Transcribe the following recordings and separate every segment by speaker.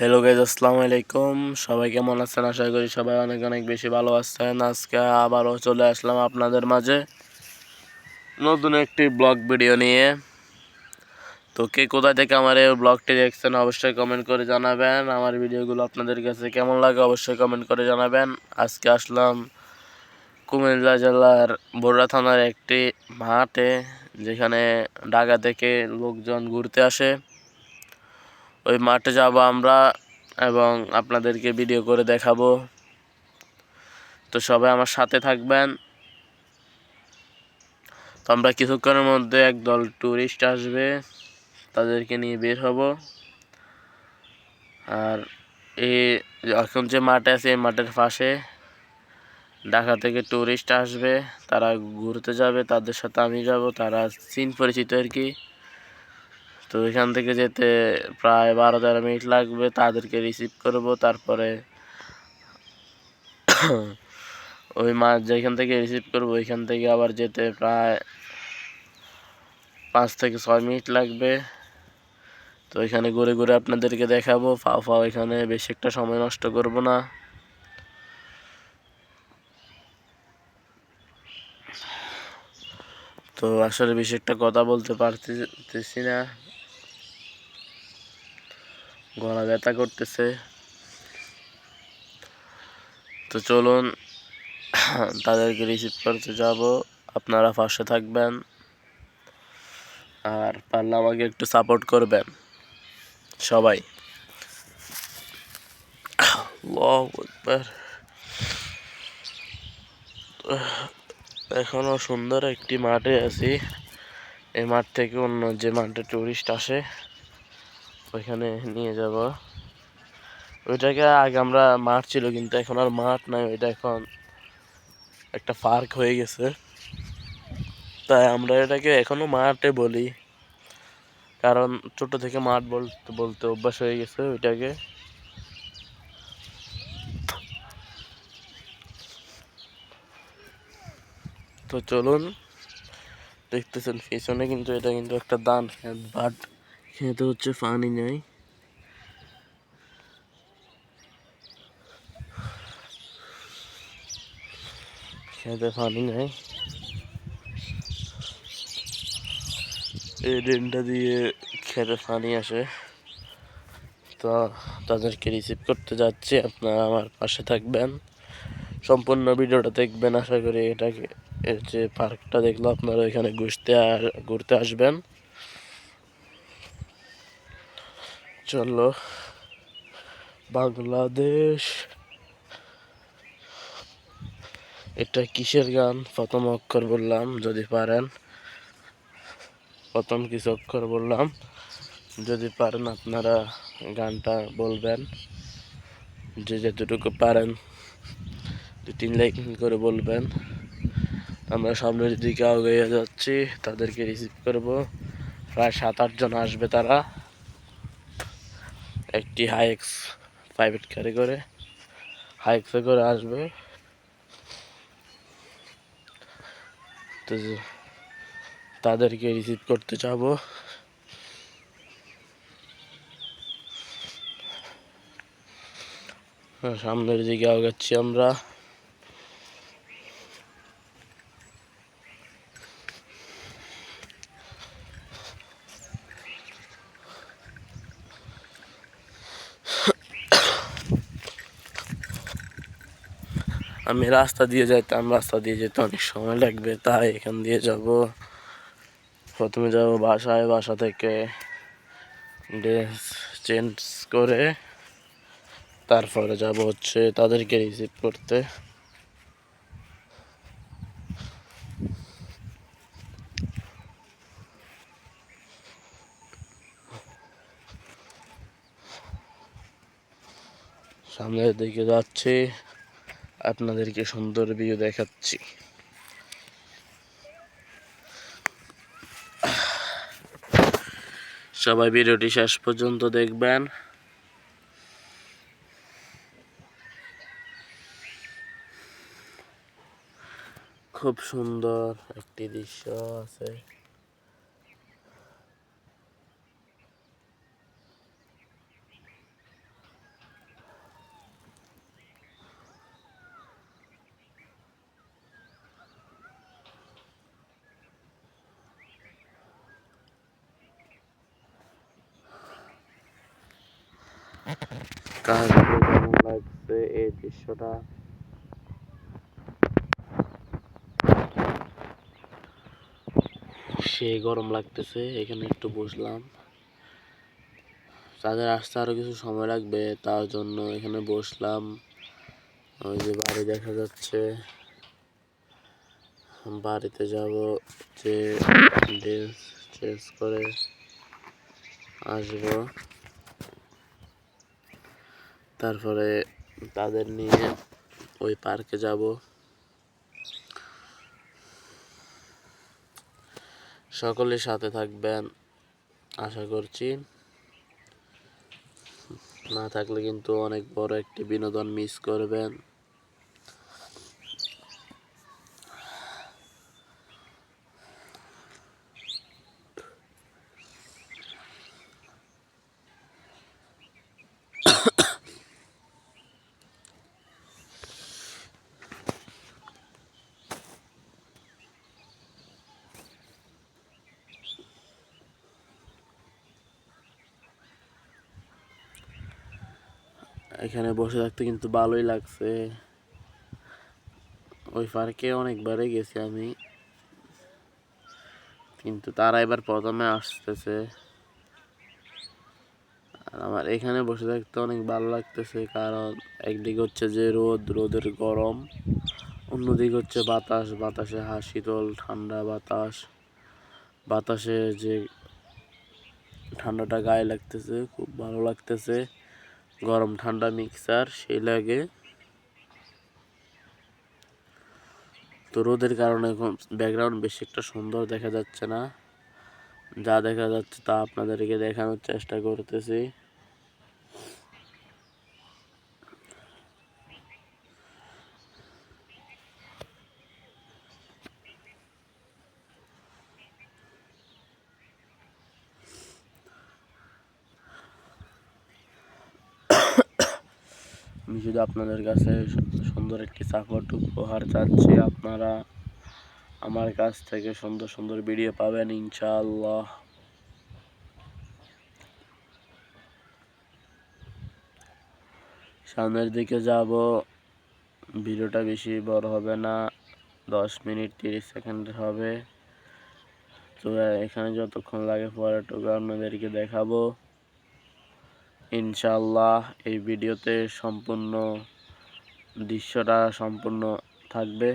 Speaker 1: Hello guys, আসসালামু আলাইকুম। সবাই কেমন আছেন? আশা করি সবাই অনেক অনেক বেশি ভালো আছেন। আজকে আবারও চলে আসলাম আপনাদের মাঝে নতুন একটি ব্লগ ভিডিও নিয়ে। তো কে কোথা থেকে আমার এই ব্লগটি দেখছেন অবশ্যই কমেন্ট করে জানাবেন। আমার ভিডিওগুলো আপনাদের কাছে কেমন লাগে অবশ্যই কমেন্ট করে জানাবেন। আজকে আসলাম কুমিল্লা জেলার বরুড়া থানার একটি মাঠে, যেখানে ঢাকা থেকে লোকজন ঘুরতে আসে। ওই মাঠে যাব আমরা এবং আপনাদেরকে ভিডিও করে দেখাবো। তো সবাই আমার সাথে থাকবেন। তো আমরা কিছুক্ষণের মধ্যে একদল টুরিস্ট আসবে, তাদেরকে নিয়ে বের হব। আর এই এখন যে মাঠে আছে এই মাঠের পাশে ঢাকা থেকে টুরিস্ট আসবে, তারা ঘুরতে যাবে, তাদের সাথে আমি যাব। তারা চিন পরিচিত আর কি। তো এখান থেকে যেতে প্রায় 12-13 মিনিট লাগবে। তাদেরকে রিসিভ করব, তারপরে ওই মাছ যেখান থেকে রিসিভ করবো ওইখান থেকে আবার যেতে প্রায় 5 থেকে 6 মিনিট লাগবে। তো এখানে ঘুরে ঘুরে আপনাদেরকে দেখাবো। ফাও এখানে বেশি একটা সময় নষ্ট করব না। তো আসলে বেশি একটা কথা বলতে পারতেছি না, গলা ব্যথা করতেছে। তো চলুন তাদেরকে রিসিভ করতে যাব, আপনারা পাশে থাকবেন আর পারলে আমাকে একটু সাপোর্ট করবেন সবাই। আল্লাহু আকবার। এখনো সুন্দর একটি মাঠে আছি। এই মাঠ থেকে অন্য যে মাঠে টুরিস্ট আসে ওইখানে নিয়ে যাব। ওইটাকে আগে আমরা মাঠ ছিল, কিন্তু এখন আর মাঠ নাই, ওইটা এখন একটা পার্ক হয়ে গেছে। তাই আমরা এটাকে এখনো মাঠে বলি, কারণ ছোট থেকে মাঠ বলতে বলতে অভ্যাস হয়ে গেছে ওইটাকে। তো চলুন, দেখতেছেন পিছনে কিন্তু এটা কিন্তু একটা ধান খেত, বাট খেতে হচ্ছে পানি নেই। খেতে পানি নেই, এই ড্রেনটা দিয়ে খেতে পানি আসে। তো তাদেরকে রিসিভ করতে যাচ্ছি, আপনারা আমার পাশে থাকবেন, সম্পূর্ণ ভিডিওটা দেখবেন। আশা করি এটাকে এর যে পার্কটা দেখলো আপনারা এখানে ঘুরতে আসবেন। চলো বাংলাদেশ। এটা কিসের গান? প্রথম অক্ষর বললাম, যদি পারেন। প্রথম কিছু অক্ষর বললাম, যদি পারেন আপনারা গানটা বলবেন, যে যতটুকু পারেন 2-3 লাইন করে বলবেন। আমরা সামনের দিকে এগিয়ে যাচ্ছি, তাদেরকে রিসিভ করব। প্রায় 7-8 জন আসবে, তারা একটি হাইএক্স প্রাইভেট গাড়ি করে হাইএক্সে করে আসবে। তো তাদেরকে রিসিভ করতে যাব। সামনের দিকে আগাচ্ছি আমরা। আমি রাস্তা দিয়ে যাইতাম, রাস্তা দিয়ে যেতে অনেক সময় লাগবে, তাই এখান দিয়ে যাব। প্রথমে যাব বাসায়, বাসা থেকে ড্রেস চেঞ্জ করে তারপরে যাব হচ্ছে তাদেরকে রিসিভ করতে। সামনের দিকে যাচ্ছি, আপনাদেরকে সুন্দর ভিউ দেখাচ্ছি। সবাই ভিডিওটি শেষ পর্যন্ত দেখবেন। খুব সুন্দর একটি দৃশ্য আছে। কার কাছে কেমন লাগছে এই দৃশ্যটা? সেই গরম লাগতেছে, এখানে একটু বসলাম। তাদের আসতে আরো কিছু সময় লাগবে, তার জন্য এখানে বসলাম। ওই যে বাড়ি দেখা যাচ্ছে, বাড়িতে যাব, যে ড্রেস চেঞ্জ করে আসবো, তারপরে তাদের নিয়ে ওই পার্কে যাব। সকলের সাথে থাকবেন আশা করছি, না থাকলে কিন্তু অনেক বড় একটি বিনোদন মিস করবেন। এখানে বসে থাকতে কিন্তু ভালোই লাগছে। ওই পার্কে অনেকবারই গেছি আমি, কিন্তু তারা এবার প্রথমে আসতেছে। আর আমার এখানে বসে থাকতে অনেক ভালো লাগতেছে, কারণ একদিকে হচ্ছে যে রোদের গরম, অন্যদিকে হচ্ছে বাতাস, বাতাসে শীতল ঠান্ডা বাতাস, বাতাসে যে ঠান্ডাটা গায়ে লাগতেছে, খুব ভালো লাগতেছে। গরম ঠান্ডা মিক্সার সেই লাগে। তো রোদের কারণে এখন ব্যাকগ্রাউন্ড বেশি একটা সুন্দর দেখা যাচ্ছে না, যা দেখা যাচ্ছে তা আপনাদেরকে দেখানোর চেষ্টা করতেছি। আমি শুধু আপনাদের কাছে সুন্দর একটি সাপোর্ট উপহার চাচ্ছি। আপনারা আমার কাছ থেকে সুন্দর সুন্দর ভিডিও পাবেন ইনশাআল্লাহ। সামনের দিকে যাব, ভিডিওটা বেশি বড় হবে না, 10 মিনিট 30 সেকেন্ডের হবে। তো এখানে যতক্ষণ লাগে পরেরটুকু আপনাদেরকে দেখাবো ইনশাআল্লাহ। এই ভিডিওতে সম্পূর্ণ দৃশ্যটা সম্পূর্ণ থাকবে।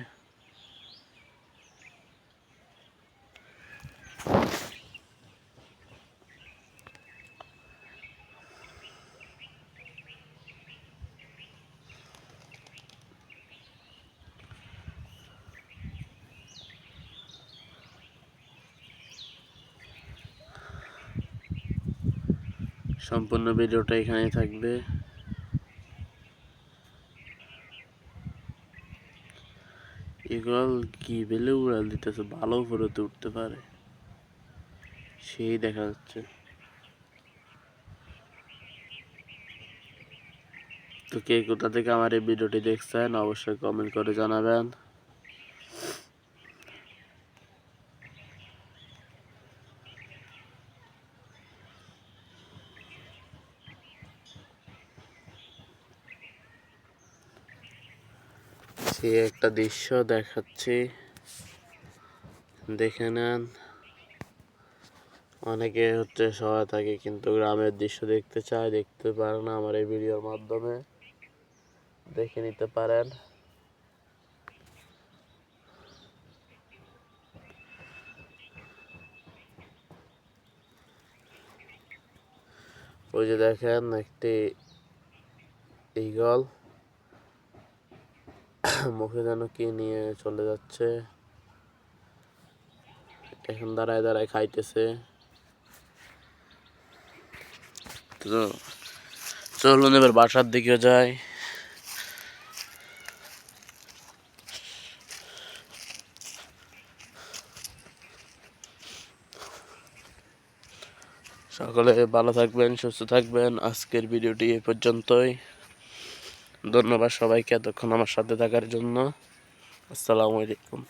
Speaker 1: সম্পূর্ণ ভিডিওটা এখানেই থাকবে। ঈগল কি বেলে উড়াল দিতেছে, ভালো উপরে তো উঠতে পারে, সেই দেখা যাচ্ছে। তো কে কোথা থেকে আমার এই ভিডিওটি দেখছেন অবশ্যই কমেন্ট করে জানাবেন। সে একটা দৃশ্য দেখাচ্ছি, দেখে নেন। অনেকে হচ্ছে শহরে থাকে কিন্তু গ্রামের দৃশ্য দেখতে চায়, দেখতে পারে না, আমার এই ভিডিওর মাধ্যমে দেখে নিতে পারেন। ওই যে দেখেন একটি ঈগল মুখে যেন কি নিয়ে চলে যাচ্ছে, এখন দাঁড়ায় দাঁড়ায় খাইতেছে। তো চলুন এবার বাসার দিকে যাই। সকলে ভালো থাকবেন, সুস্থ থাকবেন। আজকের ভিডিওটি এই পর্যন্তই। ধন্যবাদ সবাইকে এতক্ষণ আমার সাথে থাকার জন্য। আসসালামু আলাইকুম।